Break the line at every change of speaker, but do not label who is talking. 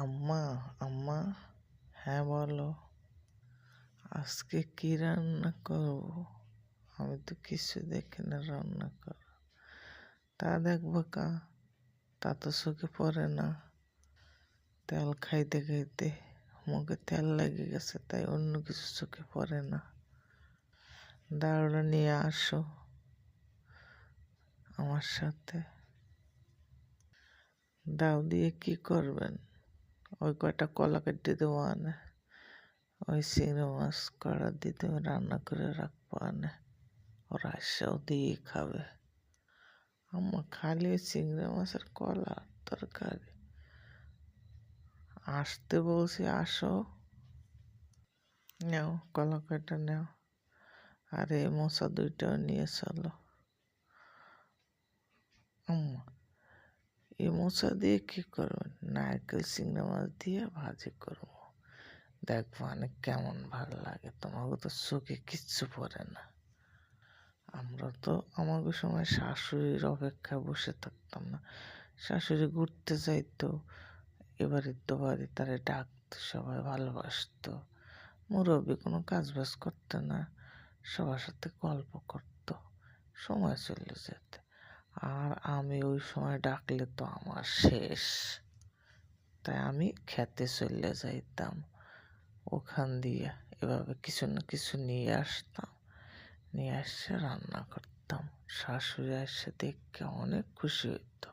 আম্মা আম্মা হ্যাঁ বলো, আজকে কি রান্না করবো? আমি তো কিছু দেখি না রান্না করো। তা দেখবো কা, তা তো চোখে পড়ে না। তেল খাইতে খাইতে মুখে তেল লেগে গেছে, তাই অন্য কিছু চোখে পড়ে না। দাঁড়া নিয়ে আসো আমার সাথে। দাও দিয়ে কি করবেন? ওই কয়টা কলা কেটে দেবো আনে, ওই চিংড়ি মাছ কড়া দিয়ে তুমি রান্না করে রাখবো আনে, ওরা এসেও দিয়ে খাবে। আমার খালি ওই চিংড়ি মাছের কলা তরকারি। আসতে বলছি, আসো, নাও কলা কয়টা নাও, আর এই মোচা দুইটাও নিয়ে চলো। আম্মা এই মোচা দিয়ে কি করবেন? নারকেল চিংড়ি মাছ দিয়ে ভাজি করবো, দেখবো অনেক কেমন ভালো লাগে। তোমাকে তো চোখে কিচ্ছু পড়ে না। আমরা তো আমাকে সময় শাশুড়ির অপেক্ষায় বসে থাকতাম না। শাশুড়ি ঘুরতে যাইতো, এবারে তো বাড়ি তারে ডাকতো, সবাই ভালোবাসতো। মুরব্বী কোনো কাজ বাজ করতে না, সবার সাথে গল্প করতো, সময় চলে যেত। আর আমি ওই সময় ডাকলে তো আমার শেষ, তাই আমি খেতে চলে যাইতাম। ওখান দিয়ে এভাবে কিছু না কিছু নিয়ে আসতাম, নিয়ে এসে রান্না করতাম। শাশুড়ি এসে দেখে অনেক খুশি হইতো।